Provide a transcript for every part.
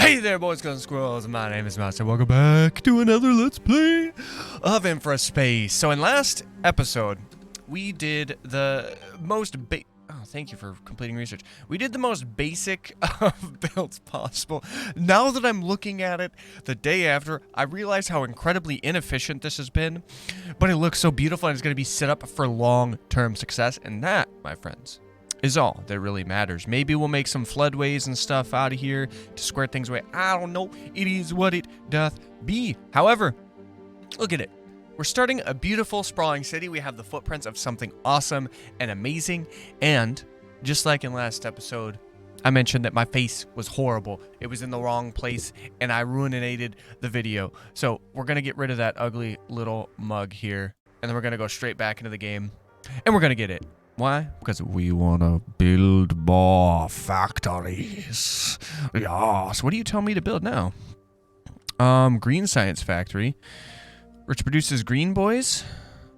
Hey there, boys, girls, and squirrels. My name is Modstab. Welcome back to another Let's Play of InfraSpace. So in last episode, we did the most thank you for completing research. We did the most basic of builds possible. Now that I'm looking at it the day after, I realize how incredibly inefficient this has been. But it looks so beautiful and it's going to be set up for long-term success. And that, my friends, is all that really matters. Maybe we'll make some floodways and stuff out of here to square things away. I don't know. It is what it doth be. However, look at it. We're starting a beautiful, sprawling city. We have the footprints of something awesome and amazing. And just like in last episode, I mentioned that my face was horrible. It was in the wrong place, and I ruinated the video. So we're going to get rid of that ugly little mug here, and then we're going to go straight back into the game, and we're going to get it. Why? Because we want to build more factories. Yes. What do you tell me to build now? Green Science Factory, which produces green boys.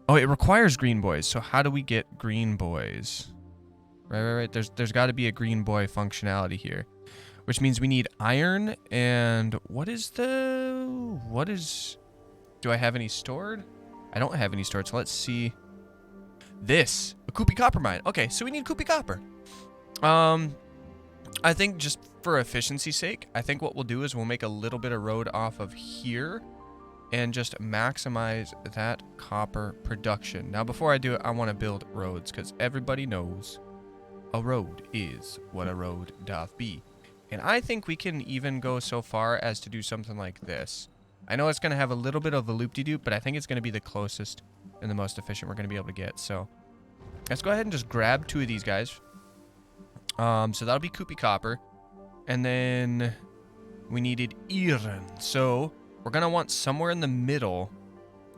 Oh, it requires green boys. So how do we get green boys? Right. There's got to be a green boy functionality here, which means we need iron. And do I have any stored? I don't have any stored. So let's see. This, a Kupi copper mine. Okay, so we need Kupi copper. I think just for efficiency's sake, I think what we'll do is we'll make a little bit of road off of here and just maximize that copper production. Now, before I do it, I want to build roads because everybody knows a road is what a road doth be. And I think we can even go so far as to do something like this. I know it's going to have a little bit of a loop-de-doop, but I think it's going to be the closest and the most efficient we're going to be able to get. So let's go ahead and just grab 2 of these guys. So that'll be Kupi copper. And then we needed iron. So we're going to want somewhere in the middle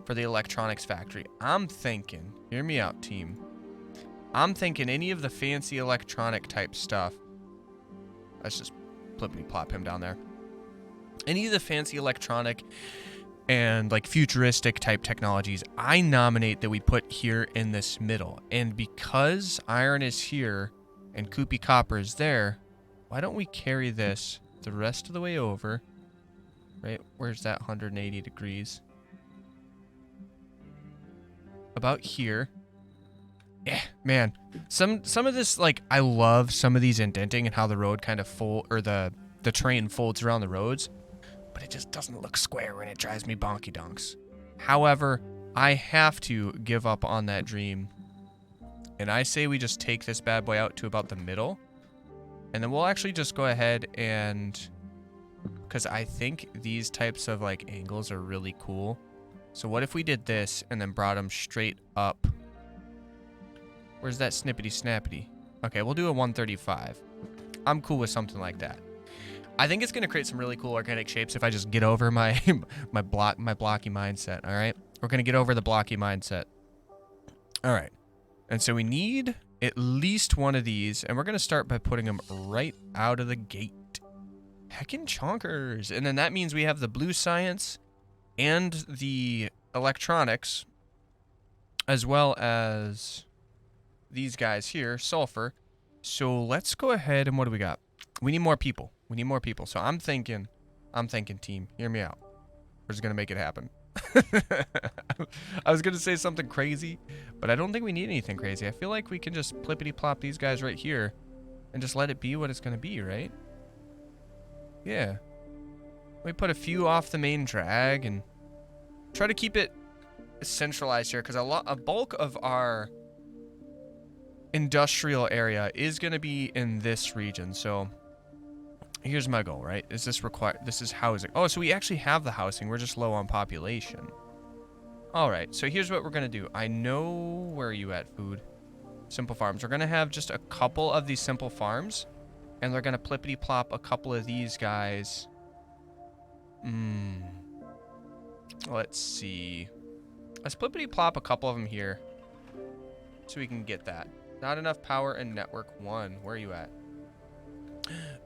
for the electronics factory. I'm thinking, hear me out, team. I'm thinking any of the fancy electronic type stuff. Let's just flippity-plop him down there. Any of the fancy electronic and like futuristic type technologies, I nominate that we put here in this middle. And because iron is here and Kupi copper is there, why don't we carry this the rest of the way over? Right? Where's that 180 degrees? About here. Yeah, man. Some of this, like, I love some of these indenting and how the road kind of the terrain folds around the roads. But it just doesn't look square and it drives me bonky donks. However, I have to give up on that dream. And I say we just take this bad boy out to about the middle. And then we'll actually just go ahead and... because I think these types of like angles are really cool. So what if we did this and then brought them straight up? Where's that snippety snappity? Okay, we'll do a 135. I'm cool with something like that. I think it's going to create some really cool organic shapes if I just get over my my blocky mindset, all right? We're going to get over the blocky mindset. All right. And so we need at least one of these, and we're going to start by putting them right out of the gate. Heckin' chonkers. And then that means we have the blue science and the electronics, as well as these guys here, sulfur. So let's go ahead and what do we got? We need more people. We need more people. So I'm thinking, team, hear me out. We're just going to make it happen. I was going to say something crazy, but I don't think we need anything crazy. I feel like we can just plippity-plop these guys right here and just let it be what it's going to be, right? Yeah. We put a few off the main drag and try to keep it centralized here because a bulk of our industrial area is going to be in this region. So here's my goal, right? Is this this is housing. Oh, so we actually have the housing. We're just low on population. All right. So here's what we're going to do. I know where are you at, food? Simple farms. We're going to have just a couple of these simple farms, and they're going to plippity plop a couple of these guys. Let's see. Let's plippity plop a couple of them here so we can get that. Not enough power in network 1. Where are you at?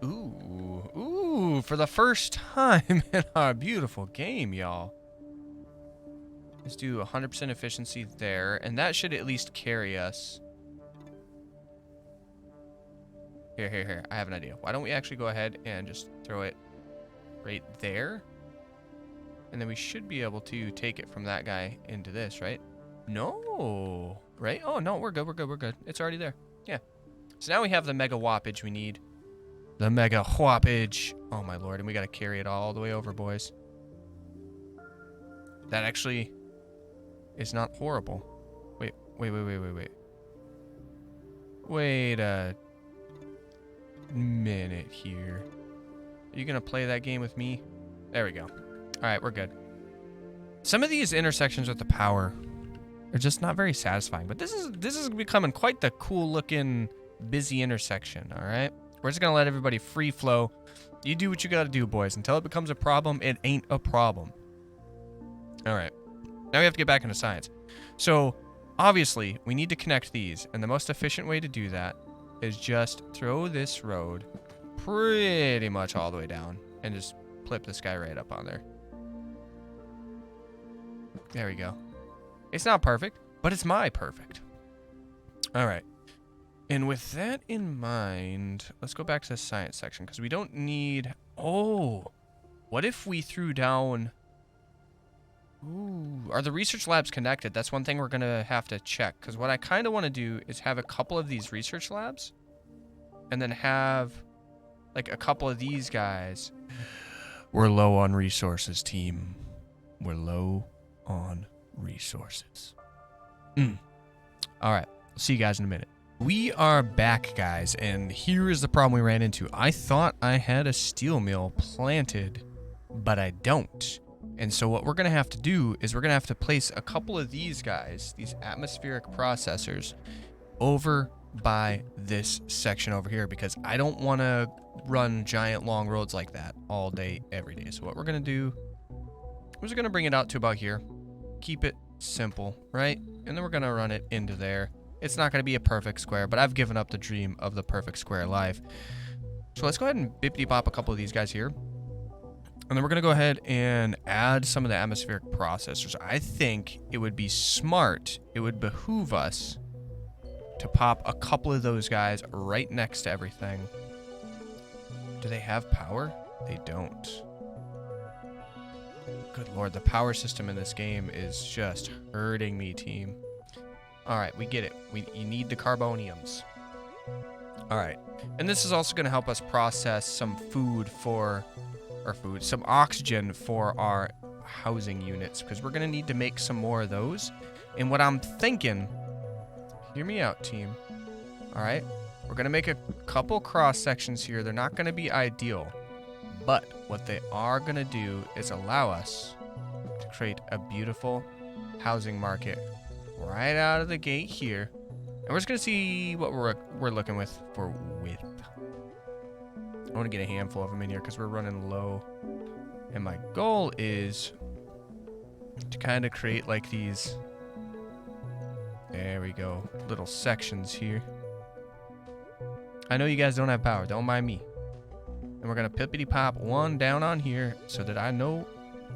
Ooh, for the first time in our beautiful game, y'all. Let's do 100% efficiency there, and that should at least carry us. Here. I have an idea. Why don't we actually go ahead and just throw it right there. And then we should be able to take it from that guy into this, right? No, right? Oh, no, we're good, we're good, we're good. It's already there. Yeah. So now we have the mega whoppage we need. The mega whoppage. Oh, my lord. And we got to carry it all the way over, boys. That actually is not horrible. Wait. Wait a minute here. Are you going to play that game with me? There we go. All right, we're good. Some of these intersections with the power are just not very satisfying, but this is becoming quite the cool looking busy intersection, all right? We're just gonna let everybody free flow. You do what you gotta do, boys. Until it becomes a problem, it ain't a problem. All right, now we have to get back into science. So obviously we need to connect these, and the most efficient way to do that is just throw this road pretty much all the way down and just flip this guy right up on there. There we go. It's not perfect, but it's my perfect. All right. And with that in mind, let's go back to the science section because we don't need... Oh, what if we threw down... Ooh, are the research labs connected? That's one thing we're going to have to check because what I kind of want to do is have a couple of these research labs and then have like a couple of these guys. We're low on resources, team. We're low on resources. All right. See you guys in a minute. We are back, guys, and here is the problem we ran into. I thought I had a steel mill planted, but I don't. And so what we're going to have to do is we're going to have to place a couple of these guys, these atmospheric processors, over by this section over here because I don't want to run giant long roads like that all day, every day. So what we're going to do is we're going to bring it out to about here. Keep it simple, right? And then we're going to run it into there. It's not going to be a perfect square, but I've given up the dream of the perfect square life. So let's go ahead and bippity-bop a couple of these guys here. And then we're going to go ahead and add some of the atmospheric processors. I think it would be smart, it would behoove us to pop a couple of those guys right next to everything. Do they have power? They don't. Good lord, the power system in this game is just hurting me, team. All right, we get it. You need the carboniums. All right, and this is also going to help us process some some oxygen for our housing units because we're going to need to make some more of those. And what I'm thinking, hear me out, team. All right, we're going to make a couple cross sections here. They're not going to be ideal, but what they are going to do is allow us to create a beautiful housing market right out of the gate here. And we're just going to see what we're looking with for width. I want to get a handful of them in here because we're running low. And my goal is to kind of create like these, there we go, little sections here. I know you guys don't have power. Don't mind me. And we're going to pippity-pop one down on here so that I know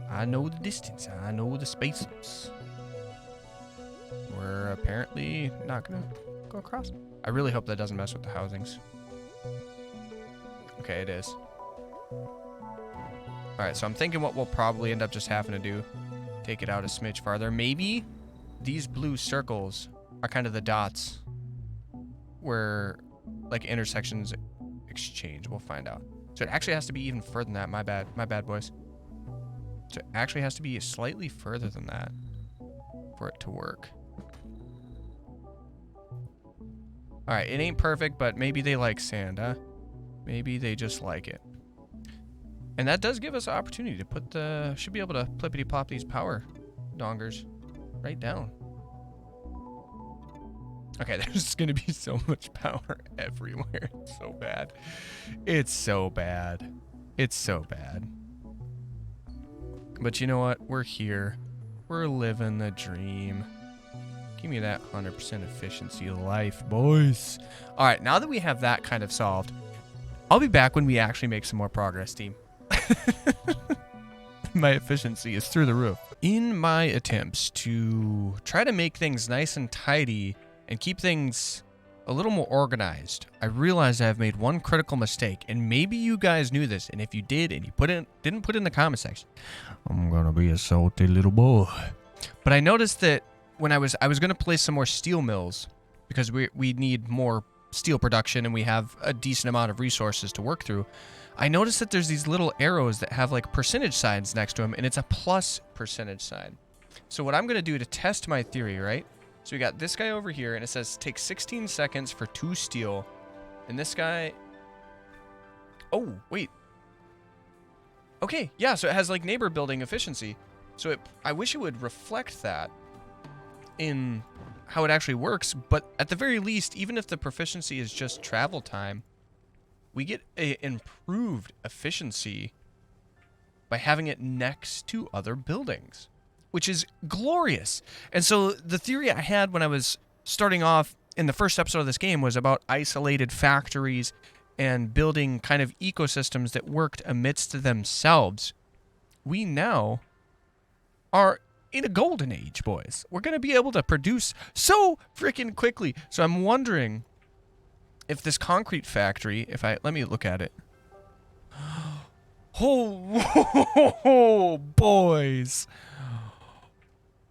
the distance. I know the spaces. We're apparently not going to go across. I really hope that doesn't mess with the housings. Okay, it is. Alright, so I'm thinking what we'll probably end up just having to do, take it out a smidge farther. Maybe these blue circles are kind of the dots where, like, intersections exchange. We'll find out. So it actually has to be even further than that. My bad, boys. So it actually has to be slightly further than that for it to work. Alright, it ain't perfect, but maybe they like sand, huh? Maybe they just like it. And that does give us an opportunity to put the... Should be able to plippity-plop these power dongers right down. Okay, there's going to be so much power everywhere. It's so bad. It's so bad. It's so bad. But you know what? We're here. We're living the dream. Give me that 100% efficiency life, boys. All right, now that we have that kind of solved, I'll be back when we actually make some more progress, team. My efficiency is through the roof. In my attempts to try to make things nice and tidy and keep things a little more organized, I realized I've made one critical mistake, and maybe you guys knew this, and if you did and you didn't put it in the comment section, I'm gonna be a salty little boy. But I noticed that when I was gonna place some more steel mills because we need more steel production and we have a decent amount of resources to work through. I noticed that there's these little arrows that have like percentage signs next to them, and it's a plus percentage sign. So what I'm gonna do to test my theory, right? So we got this guy over here, and it says take 16 seconds for 2 steel. And this guy... Oh, wait. Okay, yeah, so it has like neighbor building efficiency. So I wish it would reflect that in how it actually works. But at the very least, even if the proficiency is just travel time, we get an improved efficiency by having it next to other buildings, which is glorious. And so the theory I had when I was starting off in the first episode of this game was about isolated factories and building kind of ecosystems that worked amidst themselves. We now are in a golden age, boys. We're going to be able to produce so freaking quickly. So I'm wondering if this concrete factory, let me look at it. Oh, boys.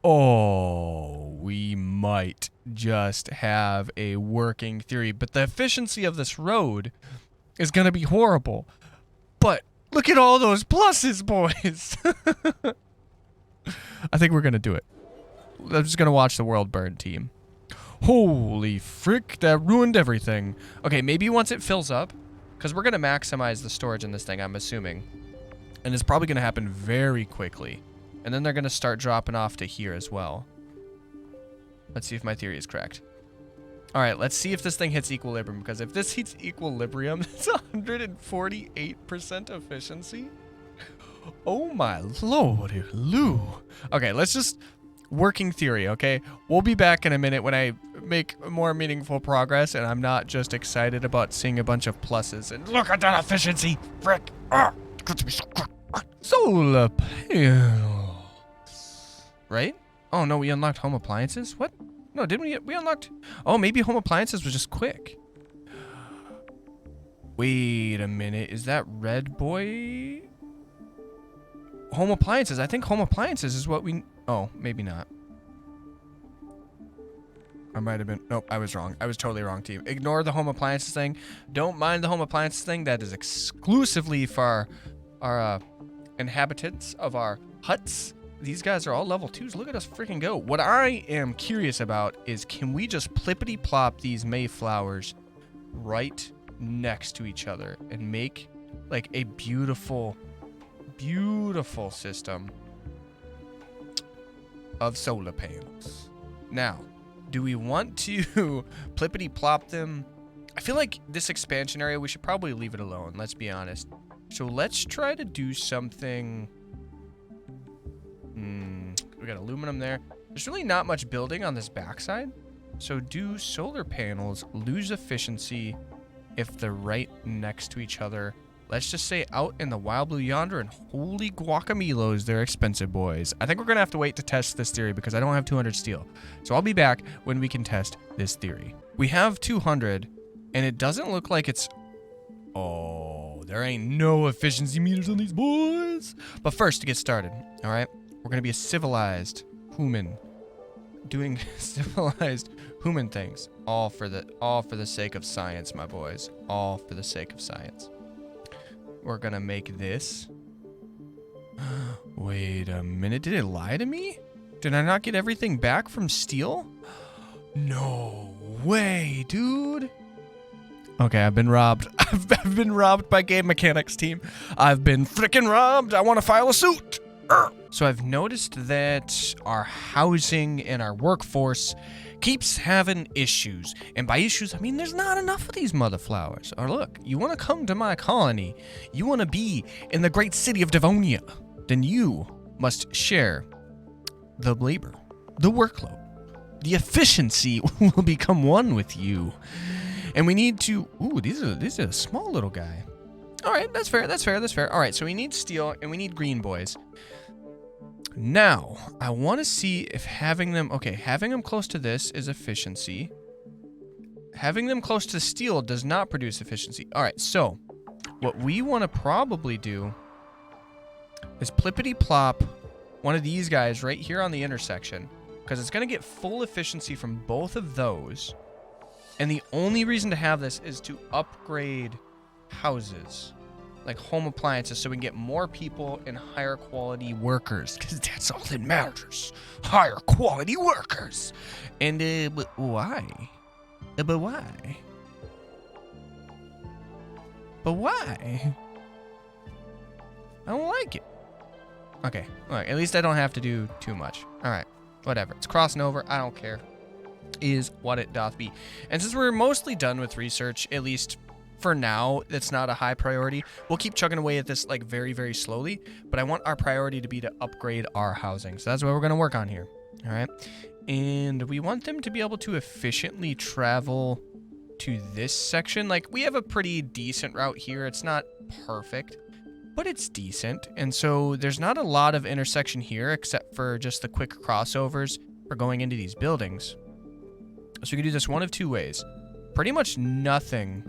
Oh, we might just have a working theory, but the efficiency of this road is going to be horrible. But look at all those pluses, boys. I think we're going to do it. I'm just going to watch the world burn, team. Holy frick, that ruined everything. Okay, maybe once it fills up, because we're going to maximize the storage in this thing, I'm assuming. And it's probably going to happen very quickly. And then they're going to start dropping off to here as well. Let's see if my theory is correct. All right, let's see if this thing hits equilibrium, because if this hits equilibrium, it's 148% efficiency. Oh my lordy Lou. Okay, let's just working theory, okay? We'll be back in a minute when I make more meaningful progress and I'm not just excited about seeing a bunch of pluses. And look at that efficiency! Frick! Solar panels. Right? Oh no, we unlocked home appliances? What? No, didn't we? We unlocked... Oh, maybe home appliances was just quick. Wait a minute. Is that red boy? Home appliances. I think home appliances is what we... Oh, maybe not. I might have been... Nope, I was wrong. I was totally wrong, team. Ignore the home appliances thing. Don't mind the home appliances thing. That is exclusively for our inhabitants of our huts. These guys are all level 2s. Look at us freaking go. What I am curious about is, can we just plippity-plop these Mayflowers right next to each other and make like a beautiful, beautiful system of solar panels? Now, do we want to plippity-plop them? I feel like this expansion area, we should probably leave it alone. Let's be honest. So let's try to do something... We got aluminum there. There's really not much building on this backside. So do solar panels lose efficiency if they're right next to each other? Let's just say out in the wild blue yonder, and holy guacamelos, they're expensive, boys. I think we're going to have to wait to test this theory because I don't have 200 steel. So I'll be back when we can test this theory. We have 200, and it doesn't look like it's... Oh, there ain't no efficiency meters on these boys. But first, to get started, all right? We're going to be a civilized human doing civilized human things, all for the sake of science, my boys. All for the sake of science. We're going to make this. Wait a minute. Did it lie to me? Did I not get everything back from steel? No way, dude. Okay, I've been robbed. I've been robbed by Game Mechanics, team. I've been freaking robbed. I want to file a suit. So I've noticed that our housing and our workforce keeps having issues. And by issues, I mean there's not enough of these mother flowers. Or look, you want to come to my colony, you want to be in the great city of Devonia, then you must share the labor, the workload. The efficiency will become one with you. And we need to... Ooh, these are a small little guy. All right, that's fair, that's fair, that's fair. All right, so we need steel and we need green, boys. Now, I want to see if having them... Okay, having them close to this is efficiency. having them close to steel does not produce efficiency. All right, so what we want to probably do is plippity plop one of these guys right here on the intersection, because it's going to get full efficiency from both of those. And the only reason to have this is to upgrade houses, like home appliances, so we can get more people and higher quality workers, because that's all that matters. Higher quality workers. And, but why? But why? But why? I don't like it. Okay, all right, at least I don't have to do too much. All right, whatever. It's crossing over. I don't care. Is what it doth be. And since we're mostly done with research, at least for now, it's not a high priority. We'll keep chugging away at this like very, very slowly, but I want our priority to be to upgrade our housing. So that's what we're going to work on here. All right. And we want them to be able to efficiently travel to this section. Like, we have a pretty decent route here. It's not perfect, but it's decent. And so there's not a lot of intersection here except for just the quick crossovers for going into these buildings. So we can do this one of two ways. Pretty much nothing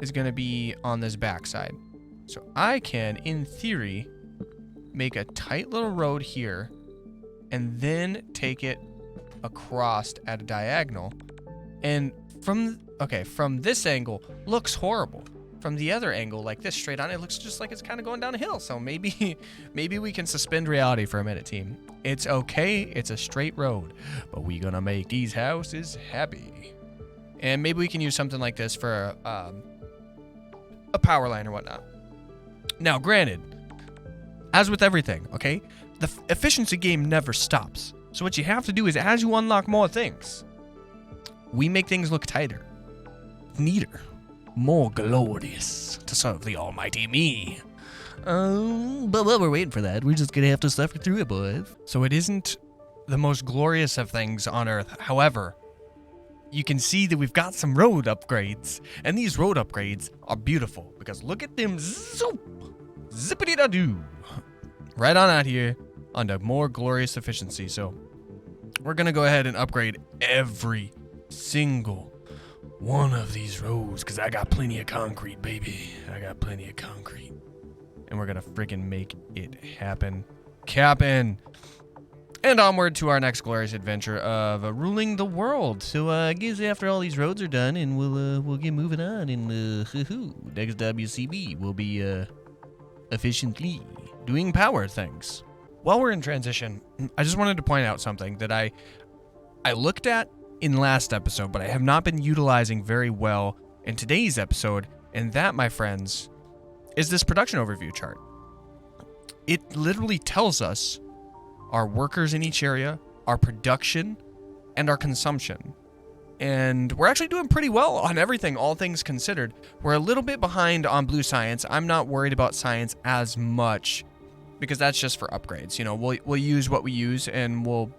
is going to be on this backside. So I can, in theory, make a tight little road here and then take it across at a diagonal. And from this angle, looks horrible. From the other angle, like this straight on, it looks just like it's kind of going down a hill. So maybe we can suspend reality for a minute, team. It's okay. It's a straight road, but we gonna make these houses happy. And maybe we can use something like this for a power line or whatnot. Now, granted, as with everything, okay, the efficiency game never stops. So what you have to do is, as you unlock more things, we make things look tighter, neater, more glorious to serve the almighty me. But while we're waiting for that, we're just gonna have to suffer through it, boys. So it isn't the most glorious of things on Earth. However, you can see that we've got some road upgrades, and these road upgrades are beautiful because look at them, zippity-da-doo, right on out here onto more glorious efficiency. So we're gonna go ahead and upgrade every single one of these roads because I got plenty of concrete, baby. I got plenty of concrete. And we're gonna freaking make it happen. Cap'n. And onward to our next glorious adventure of ruling the world. So I guess after all these roads are done, and we'll get moving on, and next WCB will be efficiently doing power things. While we're in transition, I just wanted to point out something that I looked at in last episode, but I have not been utilizing very well in today's episode, and that, my friends, is this production overview chart. It literally tells us our workers in each area, our production, and our consumption. And we're actually doing pretty well on everything, all things considered. We're a little bit behind on blue science. I'm not worried about science as much because that's just for upgrades. You know, we'll use what we use, and we'll,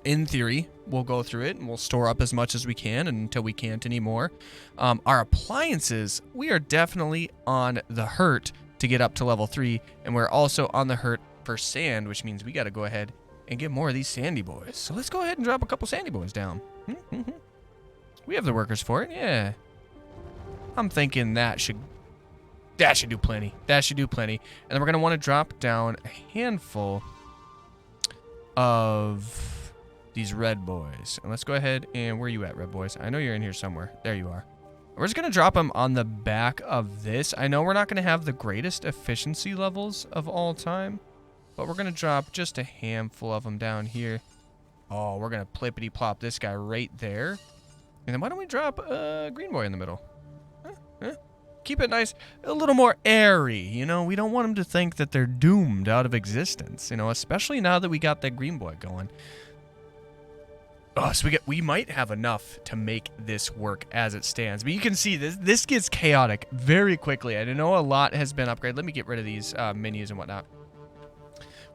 in theory, we'll go through it and we'll store up as much as we can until we can't anymore. Our appliances, we are definitely on the hurt to get up to level 3, and we're also on the hurt for sand, which means we got to go ahead and get more of these sandy boys. So let's go ahead and drop a couple sandy boys down. We have the workers for it, yeah. I'm thinking that should do plenty. That should do plenty. And then we're going to want to drop down a handful of these red boys. And let's go ahead and, where are you at, red boys? I know you're in here somewhere. There you are. We're just going to drop them on the back of this. I know we're not going to have the greatest efficiency levels of all time, but we're going to drop just a handful of them down here. Oh, we're going to plippity plop this guy right there. And then why don't we drop a green boy in the middle? Keep it nice, a little more airy, you know? We don't want them to think that they're doomed out of existence, you know, especially now that we got that green boy going. Oh, so we might have enough to make this work as it stands. But you can see this gets chaotic very quickly. I know a lot has been upgraded. Let me get rid of these menus and whatnot.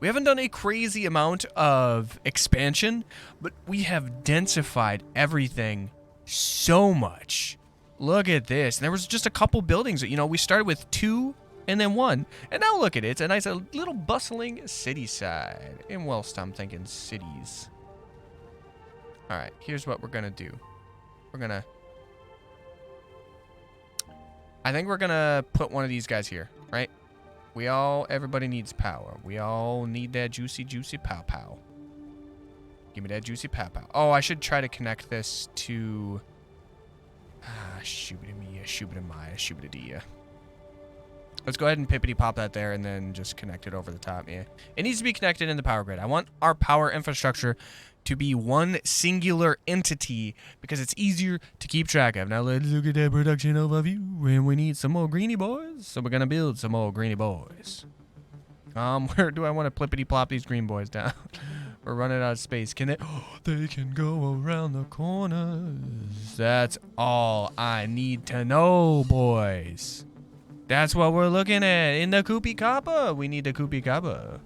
We haven't done a crazy amount of expansion, but we have densified everything so much. Look at this. And there was just a couple buildings that, you know, we started with 2 and then 1. And now look at it. It's a nice little bustling city side. And whilst I'm thinking cities. All right, here's what we're going to do. We're going to I think we're gonna put one of these guys here, right? Everybody needs power. We all need that juicy, juicy pow-pow. Give me that juicy pow-pow. Oh, I should try to connect this to... shoobity-mia, shoobity-maya, shoobity-dia. Let's go ahead and pippity-pop that there and then just connect it over the top. Yeah. It needs to be connected in the power grid. I want our power infrastructure to be one singular entity because it's easier to keep track of. Now let's look at that production overview, and we need some more greeny boys, so we're gonna build some more greeny boys. Where do I want to plippity plop these green boys down? We're running out of space. Can they? Oh, they can go around the corners. That's all I need to know, boys. That's what we're looking at in the Koopy Kappa. We need the Koopy Kappa.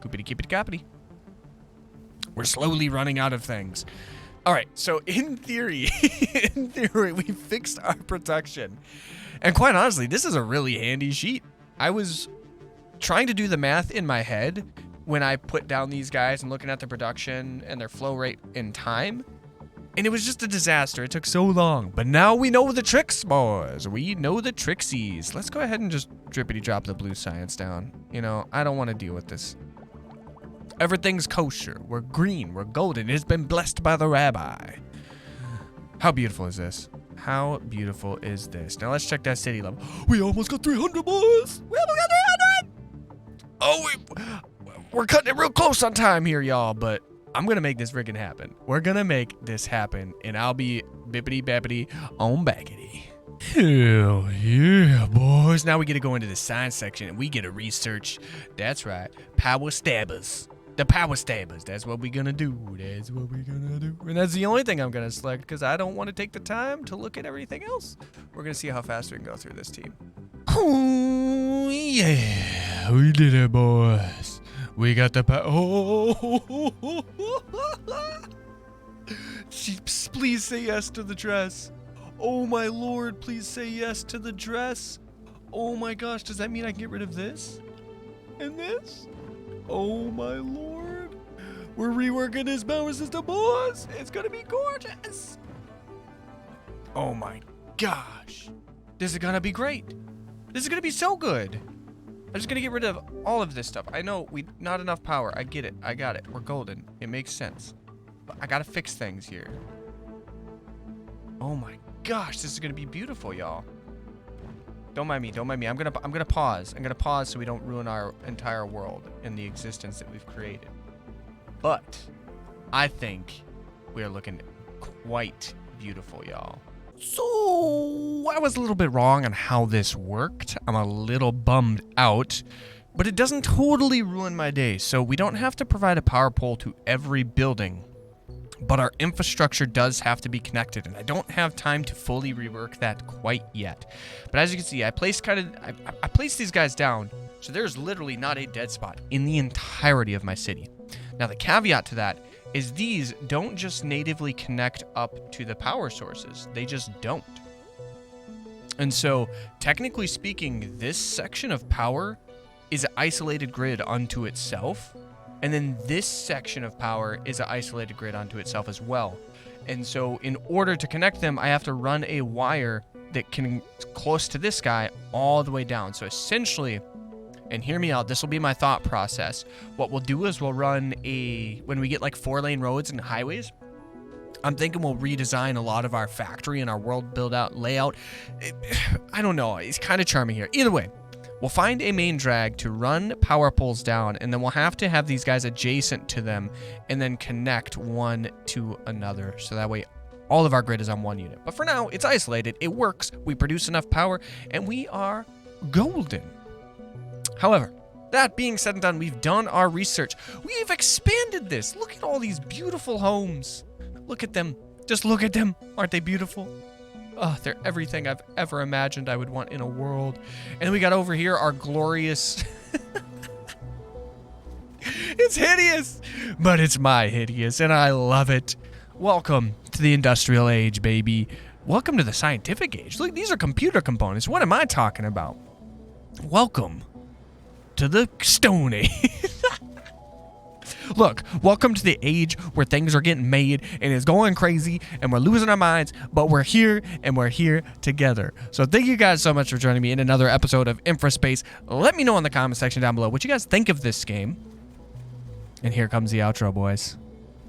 Koopity keepity kappity. We're slowly running out of things. All right, so in theory, we fixed our production. And quite honestly, this is a really handy sheet. I was trying to do the math in my head when I put down these guys and looking at the production and their flow rate in time. And it was just a disaster. It took so long. But now we know the tricks, boys. We know the tricksies. Let's go ahead and just drippity drop the blue science down. You know, I don't want to deal with this. Everything's kosher. We're green. We're golden. It has been blessed by the rabbi. How beautiful is this? How beautiful is this? Now let's check that city level. We almost got 300, boys. We almost got 300. Oh, we're cutting it real close on time here, y'all. But I'm going to make this freaking happen. We're going to make this happen. And I'll be bippity bappity on backity. Hell yeah, boys. Now we get to go into the science section and we get to research. That's right. Power stabbers. The power stabbers. That's what we're going to do. That's what we're going to do. And that's the only thing I'm going to select because I don't want to take the time to look at everything else. We're going to see how fast we can go through this team. Oh, yeah. We did it, boys. We got the power. Oh. Please say yes to the dress. Oh, my Lord. Please say yes to the dress. Oh, my gosh. Does that mean I can get rid of this? And this? Oh my Lord. We're reworking this power system, boys. It's gonna be gorgeous. Oh my gosh. This is gonna be great. This is gonna be so good. I'm just gonna get rid of all of this stuff. I know not enough power. I get it. I got it. We're golden. It makes sense. But I gotta fix things here. Oh my gosh, this is gonna be beautiful, y'all. Don't mind me. Don't mind me. I'm gonna pause. I'm gonna pause so we don't ruin our entire world and the existence that we've created. But I think we are looking quite beautiful, y'all. So I was a little bit wrong on how this worked. I'm a little bummed out, but it doesn't totally ruin my day. So we don't have to provide a power pole to every building, but our infrastructure does have to be connected, and I don't have time to fully rework that quite yet. But as you can see, I placed these guys down, so there's literally not a dead spot in the entirety of my city. Now, the caveat to that is these don't just natively connect up to the power sources. They just don't. And so, technically speaking, this section of power is an isolated grid unto itself. And then this section of power is an isolated grid unto itself as well. And so in order to connect them, I have to run a wire that can close to this guy all the way down. So essentially, and hear me out, this will be my thought process. What we'll do is we'll run when we get like 4-lane roads and highways, I'm thinking we'll redesign a lot of our factory and our world build out layout. I don't know. It's kind of charming here. Either way. We'll find a main drag to run power poles down, and then we'll have to have these guys adjacent to them and then connect one to another. So that way all of our grid is on one unit. But for now, it's isolated. It works. We produce enough power, and we are golden. However, that being said and done, we've done our research. We've expanded this. Look at all these beautiful homes. Look at them. Just look at them. Aren't they beautiful? Oh, they're everything I've ever imagined I would want in a world. And then we got over here our glorious... It's hideous, but it's my hideous, and I love it. Welcome to the industrial age, baby. Welcome to the scientific age. Look, these are computer components. What am I talking about? Welcome to the Stone Age. Look, welcome to the age where things are getting made and it's going crazy and we're losing our minds, but we're here and we're here together. So thank you guys so much for joining me in another episode of InfraSpace. Let me know in the comment section down below what you guys think of this game. And here comes the outro, boys.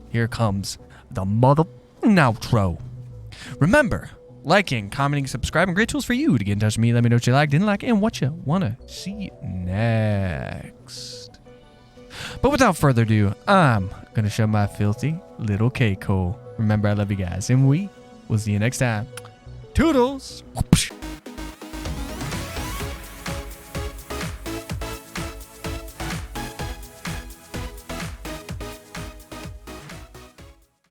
Here comes the mother outro. Remember, liking, commenting, subscribing, great tools for you to get in touch with me. Let me know what you like, didn't like, and what you want to see next. But without further ado, I'm going to show my filthy little cake hole. Remember, I love you guys, and we will see you next time. Toodles!